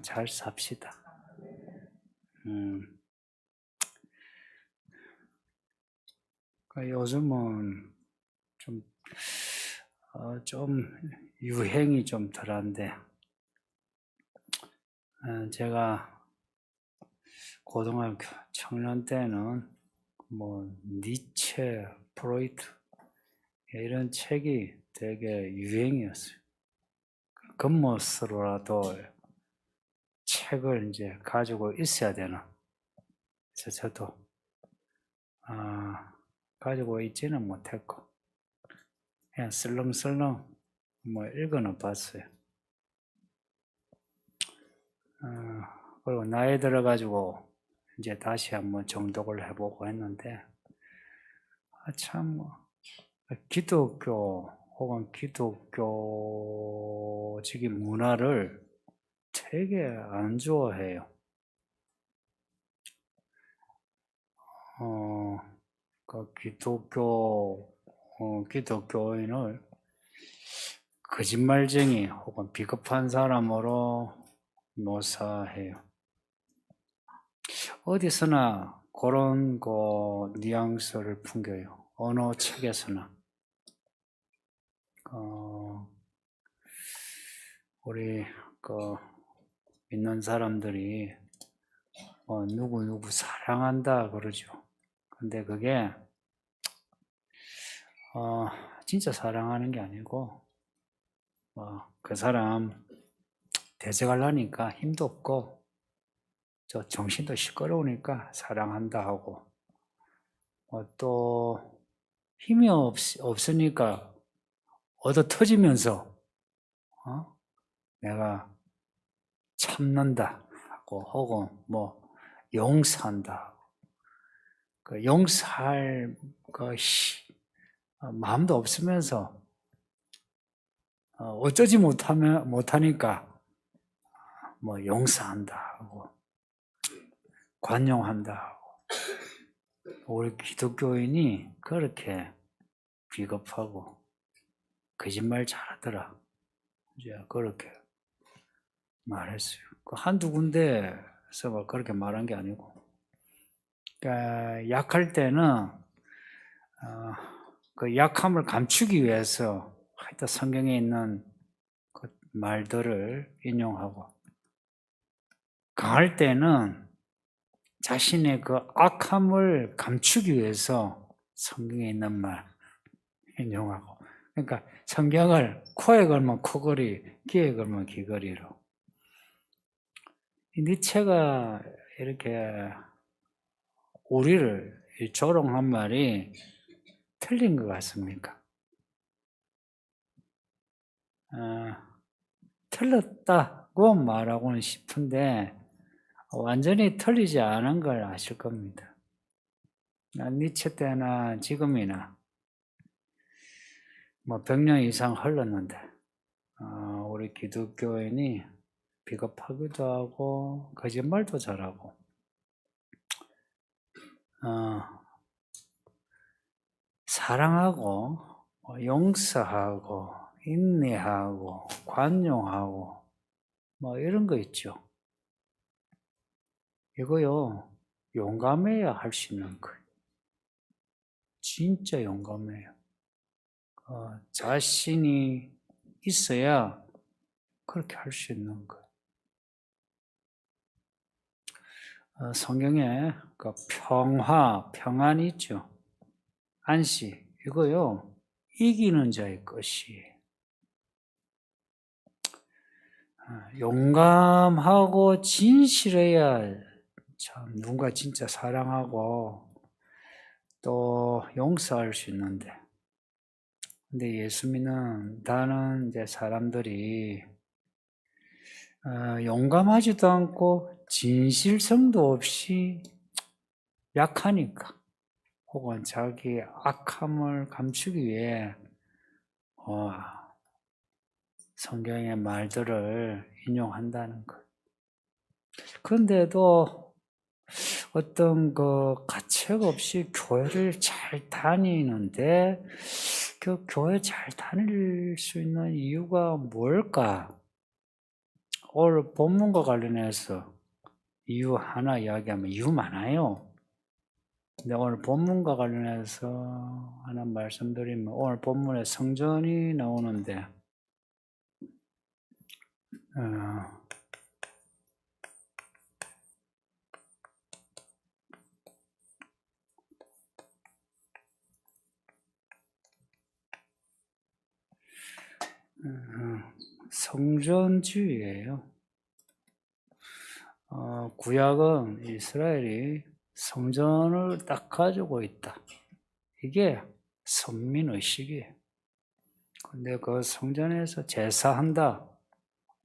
잘 삽시다. 요즘은 좀 유행이 좀 덜한데, 제가 고등학교 청년 때는 니체, 프로이트 이런 책이 되게 유행이었어요. 겉멋으로라도 책을 이제 가지고 있어야 되는. 그래서 저도 가지고 있지는 못했고 그냥 슬렁슬렁 읽어는 봤어요. 그리고 나이 들어가지고 이제 다시 한번 정독을 해보고 했는데, 참 기독교 혹은 기독교적인 문화를 되게 안 좋아해요. 기독교인을 거짓말쟁이 혹은 비겁한 사람으로 묘사해요. 어디서나 그런 뉘앙스를 풍겨요. 어느 책에서나. 우리 믿는 사람들이 누구 사랑한다 그러죠. 근데 그게 진짜 사랑하는 게 아니고 그 사람 대적하려니까 힘도 없고 정신도 시끄러우니까 사랑한다 하고, 또 힘이 없으니까 얻어 터지면서 내가 참는다 하고, 혹은 용서한다. 용서할 마음도 없으면서 어쩌지 못하니까 용서한다 하고 관용한다 하고. 우리 기독교인이 그렇게 비겁하고 거짓말 잘하더라. 이제 그렇게 말했어요. 한두 군데서 그렇게 말한 게 아니고, 그러니까 약할 때는 그 약함을 감추기 위해서 하여튼 성경에 있는 그 말들을 인용하고, 강할 때는 자신의 그 악함을 감추기 위해서 성경에 있는 말 인용하고. 그러니까 성경을 코에 걸면 코걸이, 귀에 걸면 귀걸이로. 니체가 이렇게 우리를 조롱한 말이 틀린 것 같습니까? 틀렸다고 말하고는 싶은데 완전히 틀리지 않은 걸 아실 겁니다. 니체 때나 지금이나 100년 이상 흘렀는데 우리 기독교인이 비겁하기도 하고 거짓말도 잘하고 사랑하고 용서하고 인내하고 관용하고 이런 거 있죠. 이거요, 용감해야 할 수 있는 거예요. 진짜 용감해요. 자신이 있어야 그렇게 할 수 있는 거예요. 성경에 그 평안이 있죠. 안식, 이거요, 이기는 자의 것이. 용감하고 진실해야 참 누군가 진짜 사랑하고 또 용서할 수 있는데, 근데 예수 믿는 다른 이제 사람들이 용감하지도 않고 진실성도 없이 약하니까, 혹은 자기 악함을 감추기 위해 성경의 말들을 인용한다는 것. 그런데도 어떤 가책 없이 교회를 잘 다니는데, 그 교회 잘 다닐 수 있는 이유가 뭘까? 오늘 본문과 관련해서 이유 하나 이야기하면 이유 많아요. 근데 오늘 본문과 관련해서 하나 말씀드리면 오늘 본문에 성전이 나오는데 성전주의예요. 구약은 이스라엘이 성전을 딱 가지고 있다. 이게 선민의식이에요. 근데 그 성전에서 제사한다.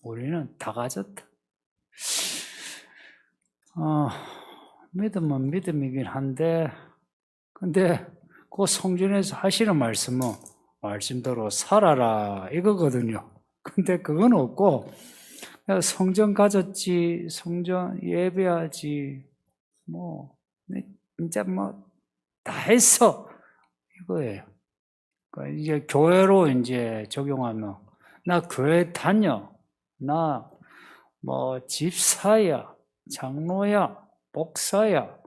우리는 다 가졌다. 믿음은 믿음이긴 한데, 근데 그 성전에서 하시는 말씀은 말씀대로 살아라 이거거든요. 근데 그건 없고 성전 가졌지, 성전 예배하지, 이제 다 했어 이거예요. 그러니까 이제 교회로 이제 적용하면 나 교회 다녀, 나 집사야, 장로야, 목사야.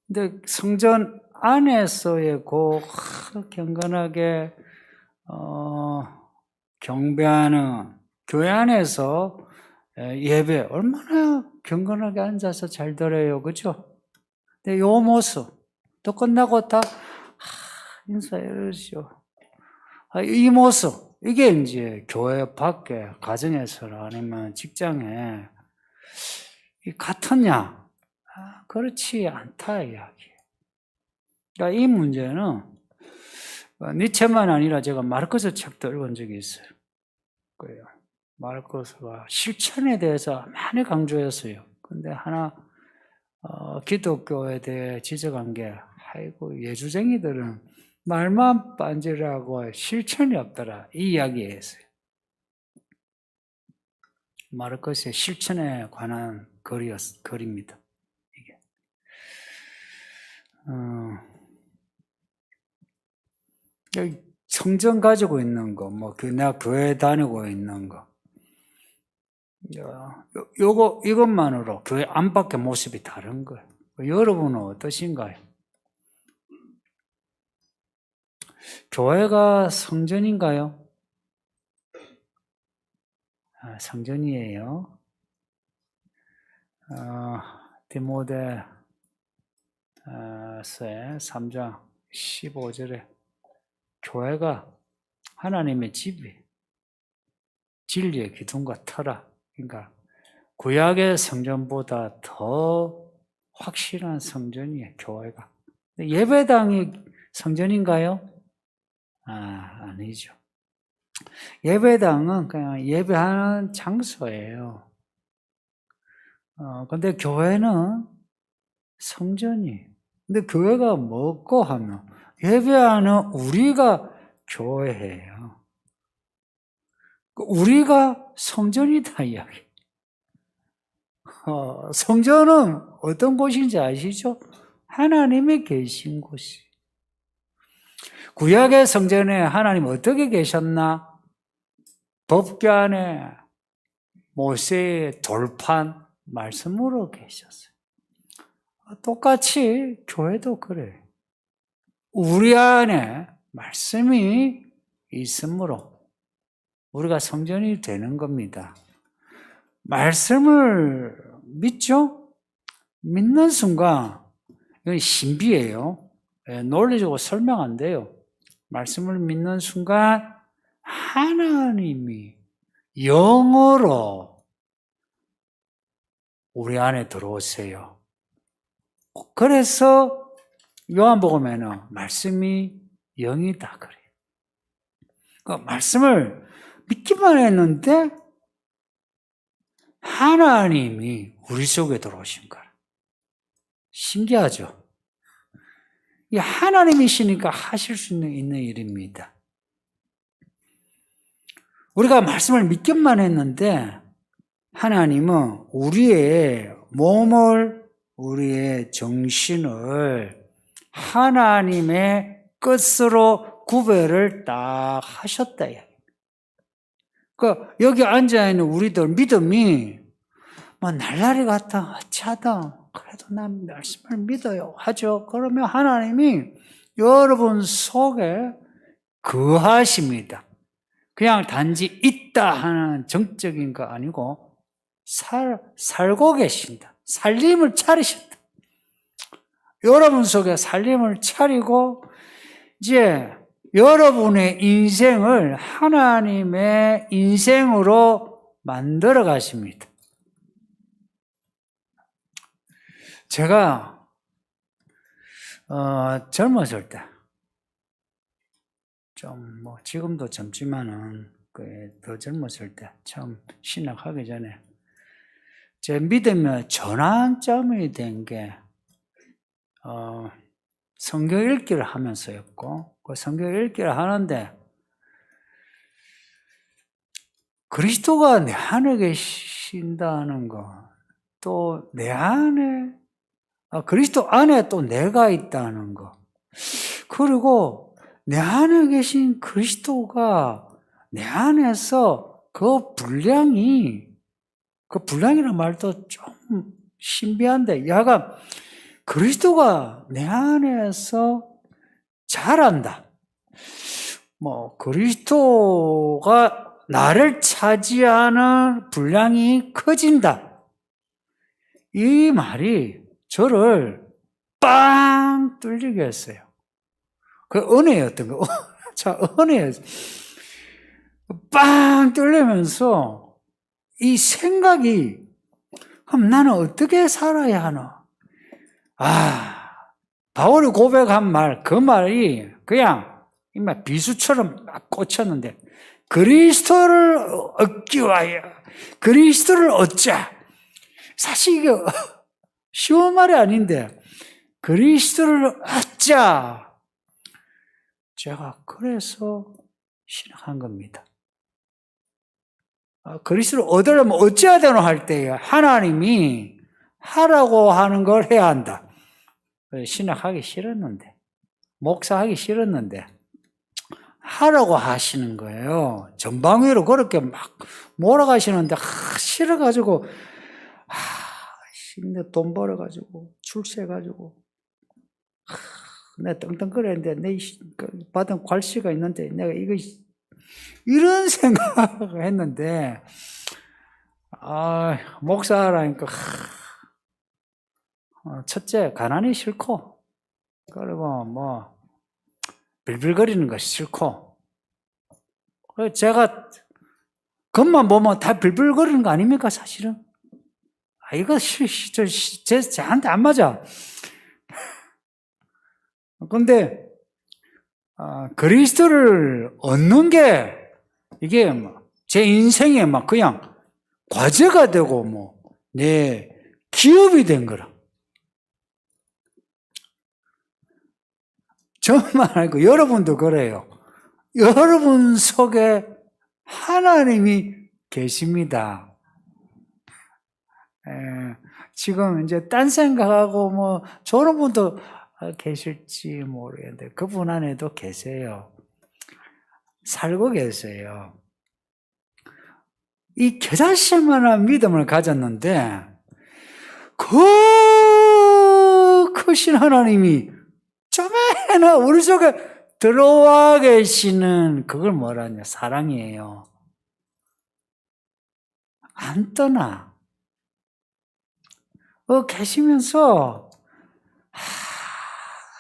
근데 성전 안에서의 경건하게 경배하는 교회 안에서 예배 얼마나 경건하게 앉아서 잘 들어요, 그죠? 근데 요 모습 또 끝나고 다 인사해주시오. 이 모습 이게 이제 교회 밖에 가정에서나 아니면 직장에 같으냐? 그렇지 않다 이야기. 그러니까 이 문제는 니체만 아니라 제가 마르크스 책도 읽은 적이 있어요. 그래요. 마르크스가 실천에 대해서 많이 강조했어요. 근데 하나 기독교에 대해 지적한 게 아이고 예주쟁이들은 말만 빤지라고 실천이 없더라 이 이야기였어요. 마르크스의 실천에 관한 글입니다. 이게. 성전 가지고 있는 거, 내가 교회 다니고 있는 거, 이것만으로 교회 안팎의 모습이 다른 거예요. 여러분은 어떠신가요? 교회가 성전인가요? 성전이에요. 디모데서의 3장 15절에 교회가 하나님의 집이 진리의 기둥과 터라. 그러니까 구약의 성전보다 더 확실한 성전이에요, 교회가. 예배당이 성전인가요? 아니죠. 예배당은 그냥 예배하는 장소예요. 근데 교회는 성전이에요. 근데 교회가 뭐고 하면 예배하는 우리가 교회예요. 우리가 성전이다 이야기. 성전은 어떤 곳인지 아시죠? 하나님이 계신 곳이. 구약의 성전에 하나님 어떻게 계셨나? 법궤 안에 모세의 돌판 말씀으로 계셨어요. 똑같이 교회도 그래요. 우리 안에 말씀이 있으므로 우리가 성전이 되는 겁니다. 말씀을 믿죠? 믿는 순간 이건 신비예요. 논리적으로 설명 안 돼요. 말씀을 믿는 순간 하나님이 영으로 우리 안에 들어오세요. 그래서 요한복음에는 말씀이 영이다 그래요. 그 말씀을 믿기만 했는데 하나님이 우리 속에 들어오신 거예요. 신기하죠? 이 하나님이시니까 하실 수 있는 일입니다. 우리가 말씀을 믿기만 했는데 하나님은 우리의 몸을, 우리의 정신을 하나님의 끝으로 구별을 딱 하셨다. 그러니까 여기 앉아있는 우리들 믿음이 뭐 날라리 같다, 어찌하다, 그래도 난 말씀을 믿어요 하죠. 그러면 하나님이 여러분 속에 거하십니다. 그냥 단지 있다 하는 정적인 거 아니고 살고 계신다. 살림을 차리신다. 여러분 속에 살림을 차리고 이제 여러분의 인생을 하나님의 인생으로 만들어 가십니다. 제가 젊었을 때 좀 뭐 지금도 젊지만은 더 젊었을 때 처음 신학하기 전에 제 믿음의 전환점이 된 게 성경 읽기를 하면서였고, 그 성경 읽기를 하는데 그리스도가 내 안에 계신다는 거, 또 내 안에 그리스도 안에 또 내가 있다는 거, 그리고 내 안에 계신 그리스도가 내 안에서 그 분량이라는 말도 좀 신비한데, 약간 그리스도가 내 안에서 자란다. 뭐 그리스도가 나를 차지하는 분량이 커진다. 이 말이 저를 빵 뚫리게 했어요. 그 은혜였던 거. 자, 은혜였어요. 빵 뚫리면서 이 생각이, 그럼 나는 어떻게 살아야 하나? 바울이 고백한 말, 그 말이 그냥 정말 비수처럼 막 꽂혔는데, 그리스도를 얻기 위하여, 그리스도를 얻자. 사실 이게 쉬운 말이 아닌데, 그리스도를 얻자. 제가 그래서 신학한 겁니다. 그리스도를 얻으려면 어찌해야 되노 할 때 하나님이 하라고 하는 걸 해야 한다. 신학하기 싫었는데, 목사하기 싫었는데 하라고 하시는 거예요. 전방위로 그렇게 막 몰아가시는데 싫어가지고 돈 벌어가지고 출세해가지고 내가 떵떵거리는데 내 받은 괄시가 있는데 내가 이거 이런 생각을 했는데 목사라니까 첫째 가난이 싫고, 그리고 뭐 빌빌거리는 것이 싫고, 제가 겉만 보면 다 빌빌거리는 거 아닙니까 사실은? 이거 저한테 안 맞아. 근데 그리스도를 얻는 게 이게 제 인생에 막 그냥 과제가 되고 뭐 내 기업이 된 거라. 저만 알고 여러분도 그래요. 여러분 속에 하나님이 계십니다. 지금 이제 딴 생각하고 뭐 저런 분도 계실지 모르겠는데 그분 안에도 계세요. 살고 계세요. 이 겨자씨만한 믿음을 가졌는데 그 크신 하나님이 좀에나 우리 속에 들어와 계시는 그걸 뭐라 하냐, 사랑이에요. 안 떠나. 계시면서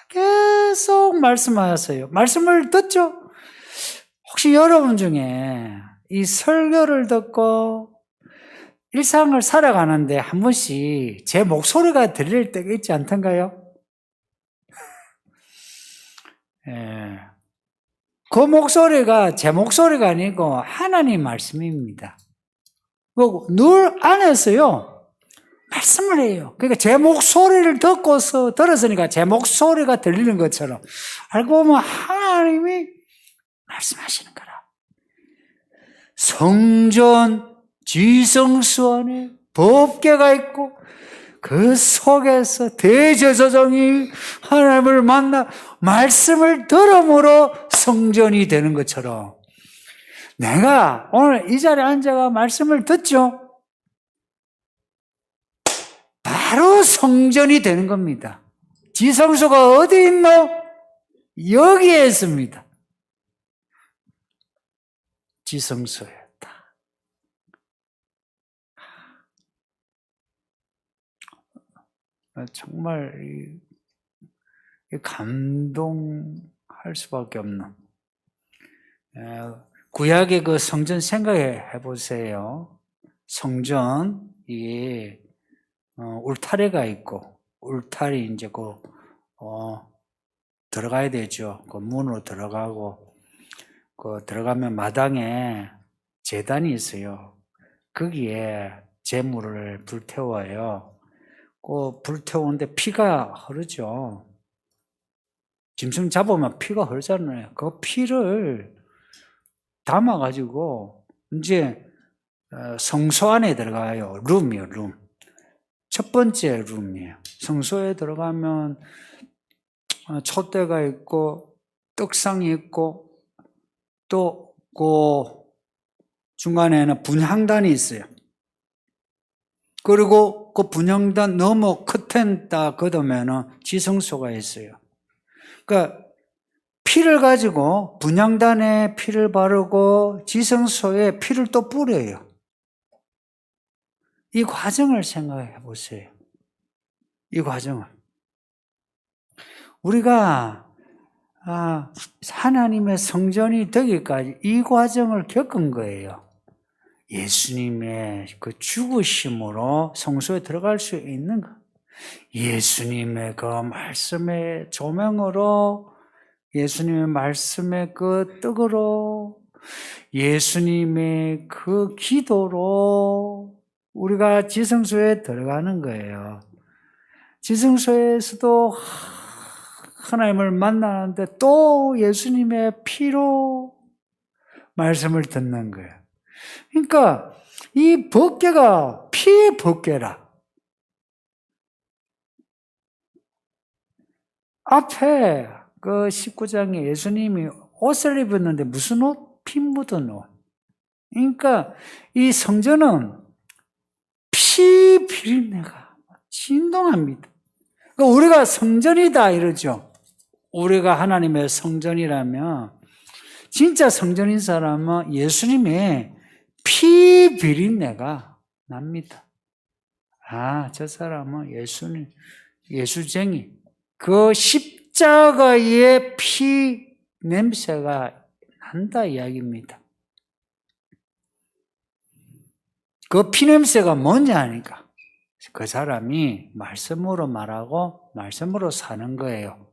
계속 말씀하셨어요. 말씀을 듣죠? 혹시 여러분 중에 이 설교를 듣고 일상을 살아가는데 한 번씩 제 목소리가 들릴 때가 있지 않던가요? 그 목소리가 제 목소리가 아니고 하나님 말씀입니다. 늘 안에서요 말씀을 해요. 그러니까 제 목소리를 들었으니까 제 목소리가 들리는 것처럼 알고 보면 하나님이 말씀하시는 거라. 성전 지성소 안에 법궤가 있고 그 속에서 대제사장이 하나님을 만나 말씀을 들음으로 성전이 되는 것처럼 내가 오늘 이 자리에 앉아가 말씀을 듣죠? 바로 성전이 되는 겁니다. 지성소가 어디 있노? 여기에 있습니다. 지성소였다. 정말 감동할 수밖에 없는. 구약의 그 성전 생각해 보세요. 성전이 울타리가 있고, 울타리 이제 들어가야 되죠. 그 문으로 들어가고, 들어가면 마당에 제단이 있어요. 거기에 제물을 불태워요. 불태우는데 피가 흐르죠. 짐승 잡으면 피가 흐르잖아요. 그 피를 담아가지고, 이제, 성소 안에 들어가요. 룸이요, 룸. 첫 번째 룸이에요. 성소에 들어가면, 촛대가 있고, 떡상이 있고, 또, 중간에는 분향단이 있어요. 그리고 그 분향단 너머 커튼 딱 걷으면은 지성소가 있어요. 그러니까 피를 가지고 분향단에 피를 바르고 지성소에 피를 또 뿌려요. 이 과정을 생각해 보세요. 이 과정을. 우리가 하나님의 성전이 되기까지 이 과정을 겪은 거예요. 예수님의 그 죽으심으로 성소에 들어갈 수 있는 것. 예수님의 그 말씀의 조명으로, 예수님의 말씀의 그 떡으로, 예수님의 그 기도로 우리가 지성소에 들어가는 거예요. 지성소에서도 하나님을 만나는데 또 예수님의 피로 말씀을 듣는 거예요. 그러니까 이 법궤가 피의 법궤라. 앞에 그 19장에 예수님이 옷을 입었는데 무슨 옷? 피 묻은 옷. 그러니까 이 성전은 피 비린내가 진동합니다. 그러니까 우리가 성전이다 이러죠. 우리가 하나님의 성전이라면, 진짜 성전인 사람은 예수님의 피 비린내가 납니다. 저 사람은 예수쟁이. 그 십자가의 피 냄새가 난다 이야기입니다. 그 피 냄새가 뭔지 아니까 그 사람이 말씀으로 말하고 말씀으로 사는 거예요.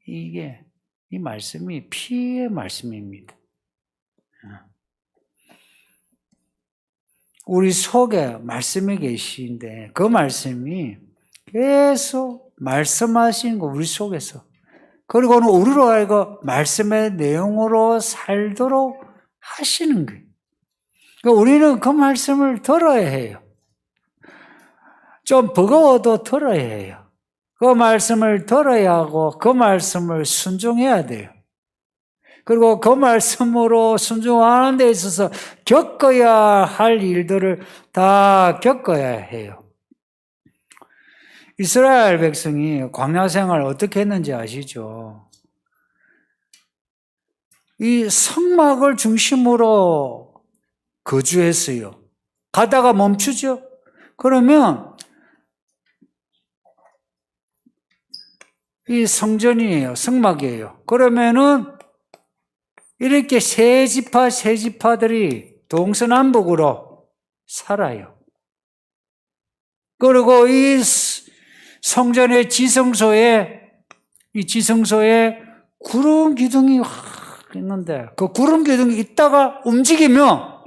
이 말씀이 피의 말씀입니다. 우리 속에 말씀이 계시는데 그 말씀이 계속 말씀하시는 거 우리 속에서, 그리고는 우리로 알고 말씀의 내용으로 살도록 하시는 거예요. 그러니까 우리는 그 말씀을 들어야 해요. 좀 버거워도 들어야 해요. 그 말씀을 들어야 하고 그 말씀을 순종해야 돼요. 그리고 그 말씀으로 순종하는 데 있어서 겪어야 할 일들을 다 겪어야 해요. 이스라엘 백성이 광야 생활을 어떻게 했는지 아시죠? 이 성막을 중심으로 거주했어요. 가다가 멈추죠? 그러면 이 성전이에요. 성막이에요. 그러면은 이렇게 세 지파들이 동서남북으로 살아요. 그리고 이 성전의 지성소에 구름 기둥이 확 있는데 그 구름 기둥이 있다가 움직이면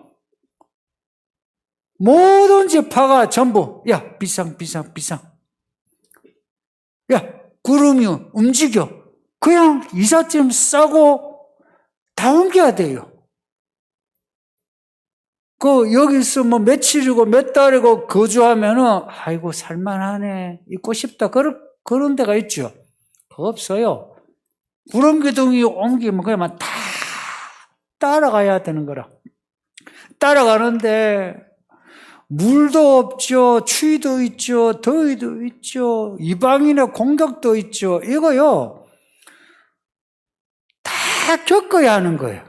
모든 지파가 전부 비상 구름이 움직여. 그냥 이삿짐 싸고 다 옮겨야 돼요. 여기서 며칠이고 몇 달이고 거주하면은, 아이고, 살만하네. 있고 싶다. 그런 데가 있죠. 그거 없어요. 구름기둥이 옮기면 그냥 다 따라가야 되는 거라. 따라가는데 물도 없죠. 추위도 있죠. 더위도 있죠. 이방인의 공격도 있죠. 이거요. 다 겪어야 하는 거예요.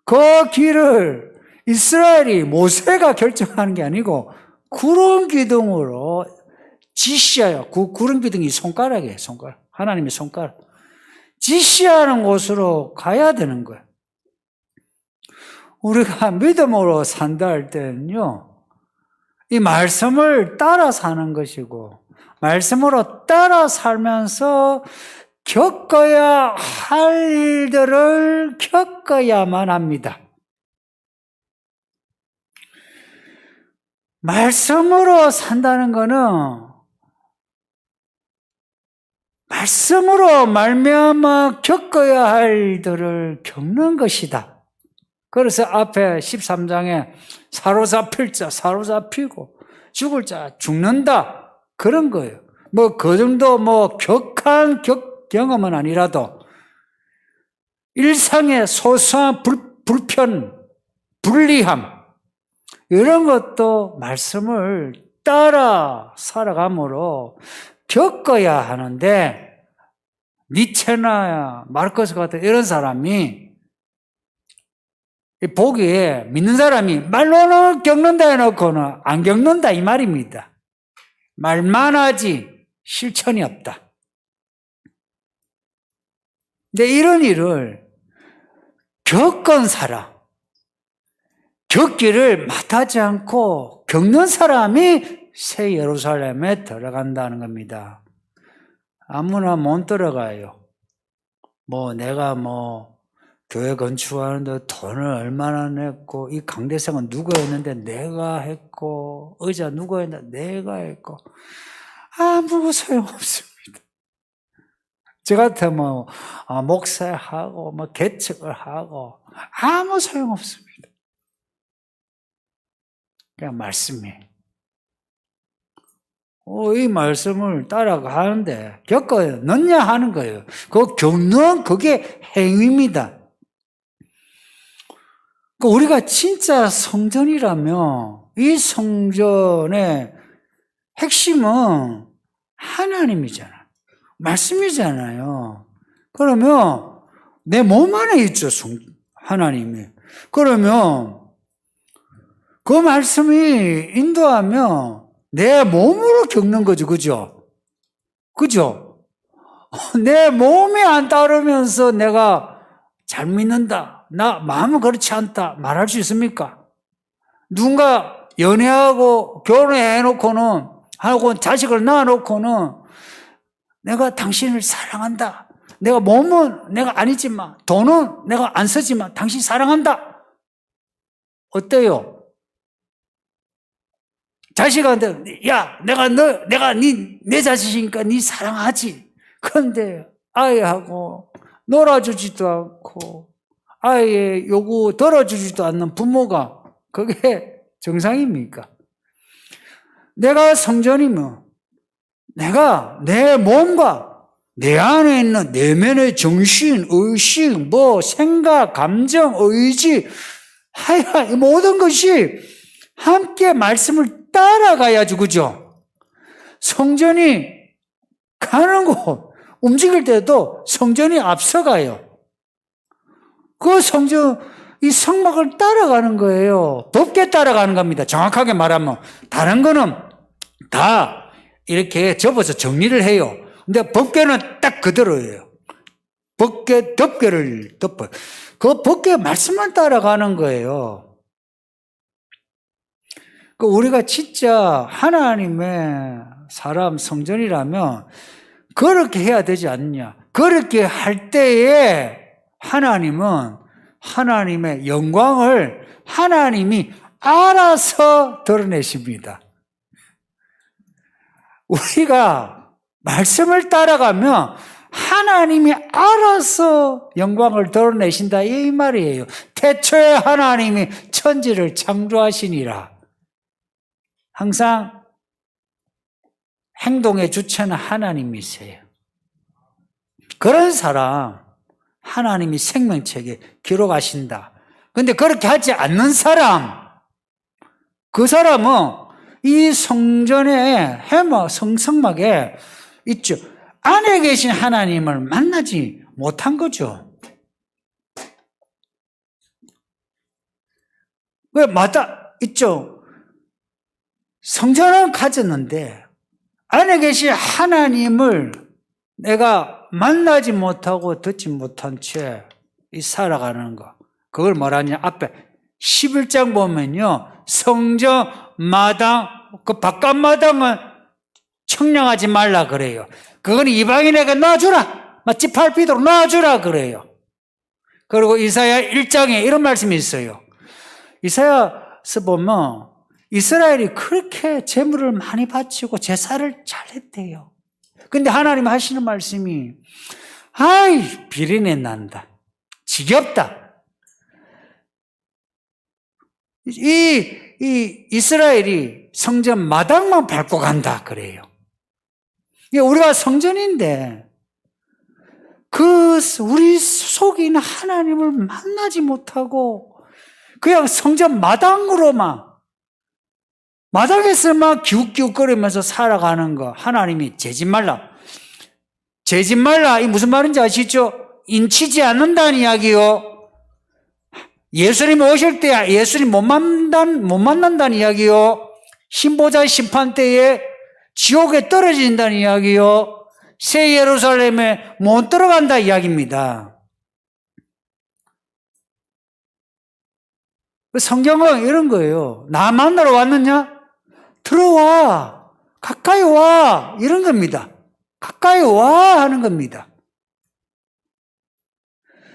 그 길을 이스라엘이 모세가 결정하는 게 아니고 구름 기둥으로 지시하여, 구름 기둥이 손가락이에요. 손가락. 하나님의 손가락. 지시하는 곳으로 가야 되는 거예요. 우리가 믿음으로 산다 할 때는요, 이 말씀을 따라 사는 것이고, 말씀으로 따라 살면서 겪어야 할 일들을 겪어야만 합니다. 말씀으로 산다는 거는 말씀으로 말미암아 겪어야 할 일들을 겪는 것이다. 그래서 앞에 13장에 사로잡힐 자 사로잡히고 죽을 자 죽는다. 그런 거예요. 뭐 그 정도 뭐 격한 경험은 아니라도 일상의 소소한 불편, 불리함 이런 것도 말씀을 따라 살아감으로 겪어야 하는데 니체나 마르코스 같은 이런 사람이 보기에 믿는 사람이 말로는 겪는다 해놓고는 안 겪는다 이 말입니다. 말만 하지 실천이 없다. 근데 이런 일을 겪은 사람, 겪기를 마다하지 않고 겪는 사람이 새 예루살렘에 들어간다는 겁니다. 아무나 못 들어가요. 내가 교회 건축하는데 돈을 얼마나 냈고, 이 강대상은 누가 했는데 내가 했고, 의자 누가 했는데 내가 했고, 아무 소용없습니다. 저 같으면 목사하고 개척을 하고 아무 소용없습니다. 그냥 말씀이. 이 말씀을 따라가는데 겪어야 넣냐 하는 거예요. 그 겪는 그게 행위입니다. 우리가 진짜 성전이라면 이 성전의 핵심은 하나님이잖아요. 말씀이잖아요. 그러면 내 몸 안에 있죠, 하나님이. 그러면 그 말씀이 인도하면 내 몸으로 겪는 거죠, 그죠? 그죠? 내 몸이 안 따르면서 내가 잘 믿는다, 나 마음은 그렇지 않다 말할 수 있습니까? 누군가 연애하고 결혼해놓고는 하고 자식을 낳아놓고는 내가 당신을 사랑한다. 내가 몸은 내가 아니지만 돈은 내가 안 쓰지만 당신 사랑한다. 어때요? 자식한테 내가 내 자식이니까 네 사랑하지. 그런데 아이하고 놀아주지도 않고 아이의 요구 들어주지도 않는 부모가 그게 정상입니까? 내가 성전이면 내가 내 몸과 내 안에 있는 내면의 정신, 의식, 생각, 감정, 의지, 이 모든 것이 함께 말씀을 따라가야지, 그죠? 성전이 가는 곳, 움직일 때도 성전이 앞서가요. 그 성전, 이 성막을 따라가는 거예요. 법계 따라가는 겁니다. 정확하게 말하면. 다른 거는 다 이렇게 접어서 정리를 해요. 근데 법궤는 딱 그대로예요. 덮개를 덮어요. 그 법궤 말씀만 따라가는 거예요. 우리가 진짜 하나님의 사람 성전이라면 그렇게 해야 되지 않느냐. 그렇게 할 때에 하나님은 하나님의 영광을 하나님이 알아서 드러내십니다. 우리가 말씀을 따라가면 하나님이 알아서 영광을 드러내신다 이 말이에요. 태초에 하나님이 천지를 창조하시니라. 항상 행동의 주체는 하나님이세요. 그런 사람 하나님이 생명책에 기록하신다. 근데 그렇게 하지 않는 사람, 그 사람은 이 성전의 해막, 성막에 있죠. 안에 계신 하나님을 만나지 못한 거죠. 왜 있죠. 성전을 가졌는데 안에 계신 하나님을 내가 만나지 못하고 듣지 못한 채 살아가는 거. 그걸 뭐라냐? 앞에 11장 보면요. 성전 마당, 그 바깥 마당은 청량하지 말라 그래요. 그건 이방인에게 놔주라. 집 밟히도록 놔주라 그래요. 그리고 이사야 1장에 이런 말씀이 있어요. 이사야서 보면 이스라엘이 그렇게 재물을 많이 바치고 제사를 잘했대요. 근데 하나님 하시는 말씀이 아이 비린내 난다. 지겹다. 이 이스라엘이 성전 마당만 밟고 간다 그래요. 우리가 성전인데 우리 속에 있는 하나님을 만나지 못하고 그냥 성전 마당에서만 기웃기웃거리면서 살아가는 거. 하나님이 재짓 말라. 재짓 말라. 이 무슨 말인지 아시죠? 인치지 않는다는 이야기요. 예수님 오실 때 예수님 못 만난다는 이야기요. 신보자 심판 때에 지옥에 떨어진다는 이야기요. 새 예루살렘에 못 들어간다 이야기입니다. 성경은 이런 거예요. 나 만나러 왔느냐? 들어와. 가까이 와. 이런 겁니다. 가까이 와 하는 겁니다.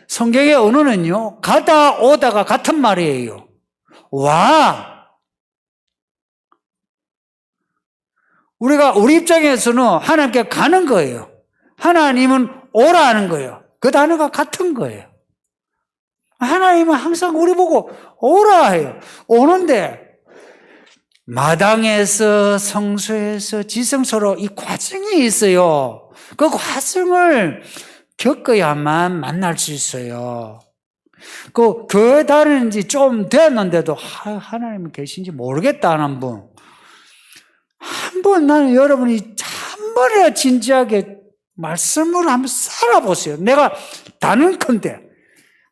성경의 언어는요. 가다 오다가 같은 말이에요. 와. 우리 입장에서는 하나님께 가는 거예요. 하나님은 오라 하는 거예요. 그 단어가 같은 거예요. 하나님은 항상 우리 보고 오라 해요. 오는데 마당에서 성소에서 지성소로 이 과정이 있어요. 그 과정을 겪어야만 만날 수 있어요. 그 교회 다니는 지 좀 됐는데도 하나님이 계신지 모르겠다 하는 분. 한번 나는 여러분이 한 번이나 진지하게 말씀으로 한번 살아보세요. 내가 단언컨대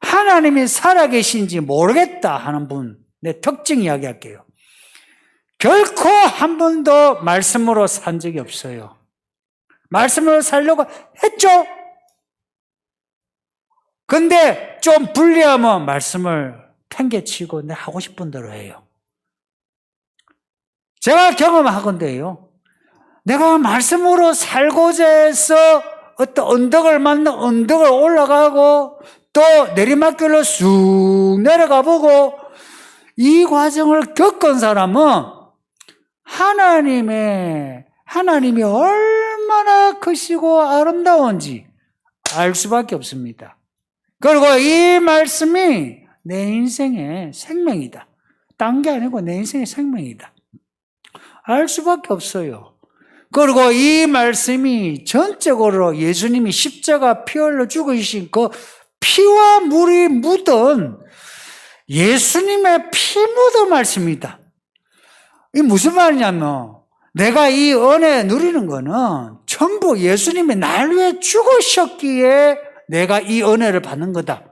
하나님이 살아계신지 모르겠다 하는 분, 내 특징 이야기할게요. 결코 한 번도 말씀으로 산 적이 없어요. 말씀으로 살려고 했죠? 근데 좀 불리하면 말씀을 팽개치고 내 하고 싶은 대로 해요. 제가 경험하건대요. 내가 말씀으로 살고자 해서 어떤 언덕을 만나 언덕을 올라가고 또 내리막길로 쑥 내려가 보고 이 과정을 겪은 사람은 하나님이 얼마나 크시고 아름다운지 알 수밖에 없습니다. 그리고 이 말씀이 내 인생의 생명이다. 딴 게 아니고 내 인생의 생명이다. 알 수밖에 없어요. 그리고 이 말씀이 전적으로 예수님이 십자가 피 흘려 죽으신 그 피와 물이 묻은 예수님의 피 묻은 말씀이다. 이게 무슨 말이냐면 내가 이 은혜 누리는 거는 전부 예수님이 날 위해 죽으셨기에 내가 이 은혜를 받는 거다.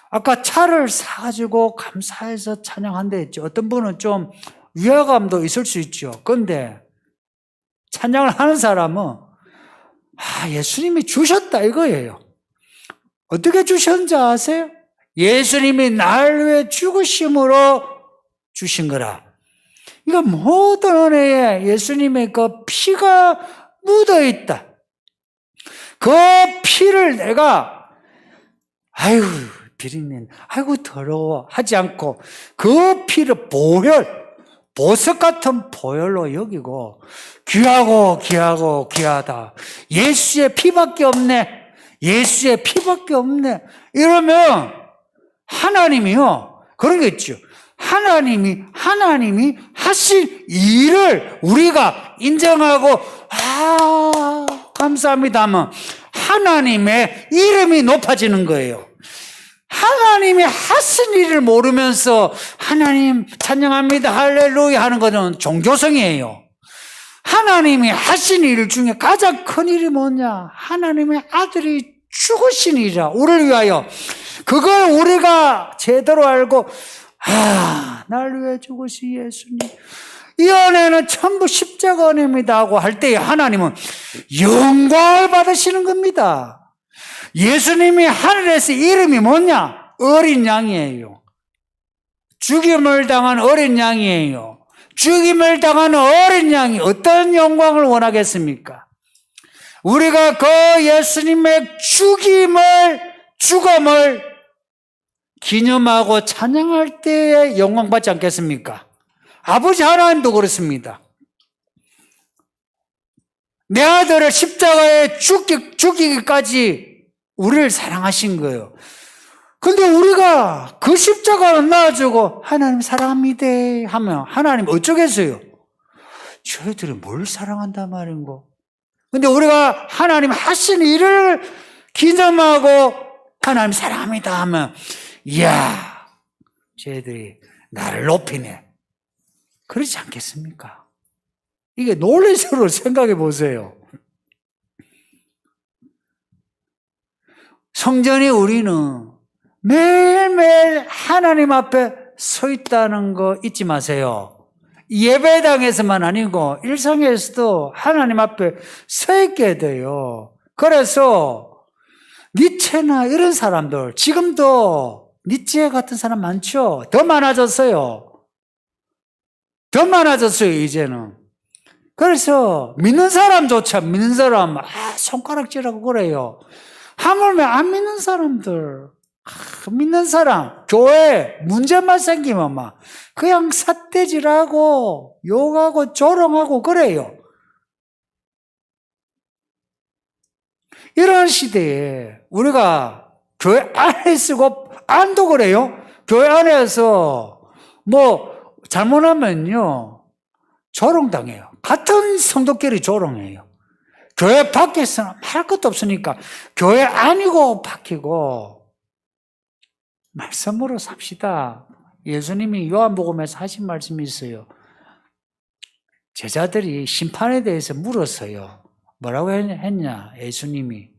아까 차를 사가지고 감사해서 찬양한다 했죠. 어떤 분은 좀 위화감도 있을 수 있죠. 그런데 찬양을 하는 사람은 예수님이 주셨다 이거예요. 어떻게 주셨는지 아세요? 예수님이 날 위해 죽으심으로 주신 거라. 이거 모든 은혜에 예수님의 그 피가 묻어 있다. 그 피를 내가 아유 비린내, 아이고 더러워 하지 않고 그 피를 보석 같은 보혈로 여기고 귀하고 귀하다. 예수의 피밖에 없네. 예수의 피밖에 없네. 이러면 하나님이요. 그런 게 있죠. 하나님이 하신 일을 우리가 인정하고 감사합니다 하면 하나님의 이름이 높아지는 거예요. 하나님이 하신 일을 모르면서 하나님 찬양합니다 할렐루야 하는 것은 종교성이에요. 하나님이 하신 일 중에 가장 큰 일이 뭐냐? 하나님의 아들이 죽으신 일이라, 우리를 위하여. 그걸 우리가 제대로 알고, 날 위해 죽으신 예수님, 이 은혜는 전부 십자가 은혜입니다 하고 할 때에 하나님은 영광을 받으시는 겁니다. 예수님이 하늘에서 이름이 뭐냐? 어린 양이에요. 죽임을 당한 어린 양이에요. 죽임을 당한 어린 양이 어떤 영광을 원하겠습니까? 우리가 그 예수님의 죽음을 기념하고 찬양할 때에 영광 받지 않겠습니까? 아버지 하나님도 그렇습니다. 내 아들을 십자가에 죽이기까지 우리를 사랑하신 거예요. 근데 우리가 그 십자가를 놔주고 하나님 사랑합니다 하면 하나님 어쩌겠어요? 저희들이 뭘 사랑한단 말인고. 근데 우리가 하나님 하신 일을 기념하고 하나님 사랑합니다 하면, 이야, 저희들이 나를 높이네. 그렇지 않겠습니까? 이게 논리적으로 생각해 보세요. 성전이 우리는 매일매일 하나님 앞에 서 있다는 거 잊지 마세요. 예배당에서만 아니고 일상에서도 하나님 앞에 서 있게 돼요. 그래서 니체나 이런 사람들, 지금도 니체 같은 사람 많죠? 더 많아졌어요. 더 많아졌어요, 이제는. 그래서 믿는 사람조차 믿는 사람 손가락질하고 그래요. 하물며 안 믿는 사람들, 믿는 사람, 교회 문제만 생기면 막 그냥 삿대질하고 욕하고 조롱하고 그래요. 이런 시대에 우리가 교회 안에 쓰고 안도 그래요. 교회 안에서 뭐 잘못하면요 조롱당해요. 같은 성도끼리 조롱해요. 교회 밖에서는 말 것도 없으니까 교회 아니고 바뀌고 말씀으로 삽시다. 예수님이 요한복음에서 하신 말씀이 있어요. 제자들이 심판에 대해서 물었어요. 뭐라고 했냐? 예수님이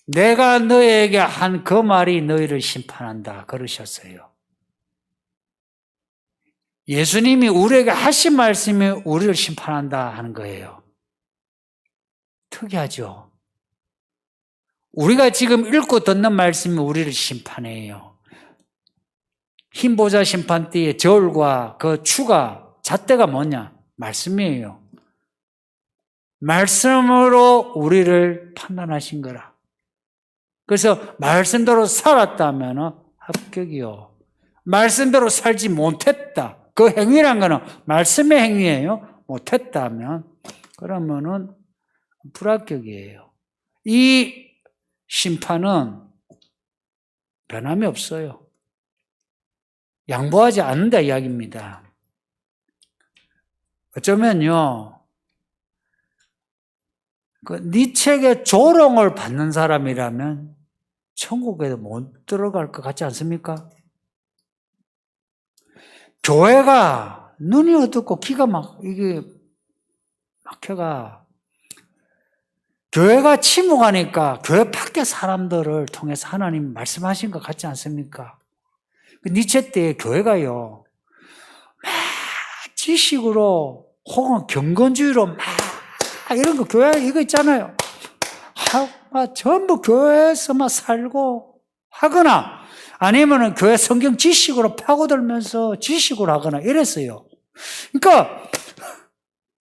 내가 너에게 한 그 말이 너희를 심판한다 그러셨어요. 예수님이 우리에게 하신 말씀이 우리를 심판한다 하는 거예요. 특이하죠? 우리가 지금 읽고 듣는 말씀이 우리를 심판해요. 흰보자 심판대의 저울과 그 추가 잣대가 뭐냐? 말씀이에요. 말씀으로 우리를 판단하신 거라. 그래서 말씀대로 살았다면 합격이요. 말씀대로 살지 못했다. 그 행위란 거는 말씀의 행위예요. 못했다면 그러면은 불합격이에요. 이 심판은 변함이 없어요. 양보하지 않는다 이야기입니다. 어쩌면요, 네 책에 조롱을 받는 사람이라면 천국에도 못 들어갈 것 같지 않습니까? 교회가 눈이 어둡고 귀가 이게 막혀가. 교회가 침묵하니까 교회 밖의 사람들을 통해서 하나님 말씀하신 것 같지 않습니까? 니체 때 교회가요, 막 지식으로 혹은 경건주의로 막 이런 거 교회 이거 있잖아요. 막 전부 교회에서만 살고 하거나 아니면은 교회 성경 지식으로 파고들면서 지식으로 하거나 이랬어요. 그러니까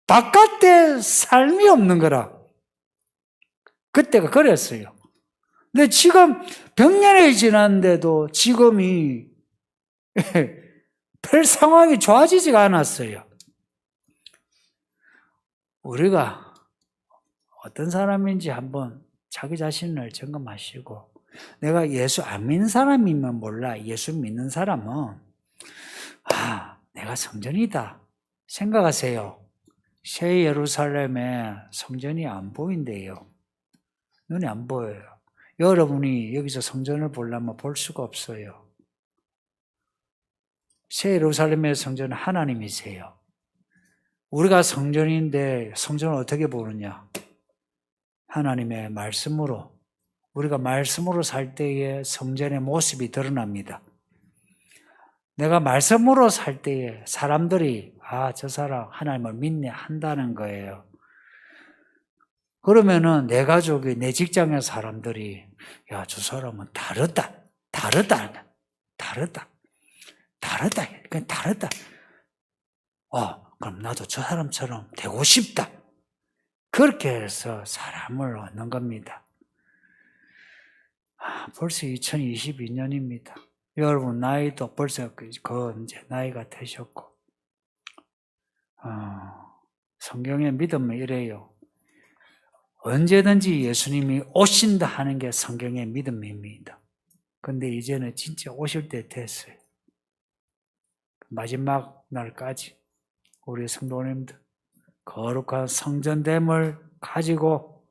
바깥에 삶이 없는 거라. 그때가 그랬어요. 근데 지금 100년이 지났는데도 지금이 별 상황이 좋아지지가 않았어요. 우리가 어떤 사람인지 한번 자기 자신을 점검하시고, 내가 예수 안 믿는 사람이면 몰라. 예수 믿는 사람은 내가 성전이다 생각하세요. 새 예루살렘에 성전이 안 보인대요. 눈에 안 보여요. 여러분이 여기서 성전을 보려면 볼 수가 없어요. 새 예루살렘의 성전은 하나님이세요. 우리가 성전인데 성전을 어떻게 보느냐? 하나님의 말씀으로. 우리가 말씀으로 살 때에 성전의 모습이 드러납니다. 내가 말씀으로 살 때에 사람들이 저 사람 하나님을 믿네 한다는 거예요. 그러면은 내 가족이, 내 직장의 사람들이 저 사람은 다르다. 그럼 나도 저 사람처럼 되고 싶다. 그렇게 해서 사람을 얻는 겁니다. 벌써 2022년입니다. 여러분 나이도 벌써 이제 나이가 되셨고, 성경의 믿음은 이래요. 언제든지 예수님이 오신다 하는 게 성경의 믿음입니다. 근데 이제는 진짜 오실 때 됐어요. 마지막 날까지 우리 성도님들 거룩한 성전됨을 가지고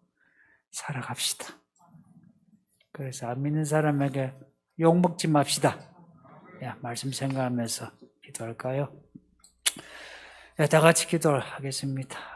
살아갑시다. 그래서 안 믿는 사람에게 욕먹지 맙시다. 말씀 생각하면서 기도할까요? 다 같이 기도를 하겠습니다.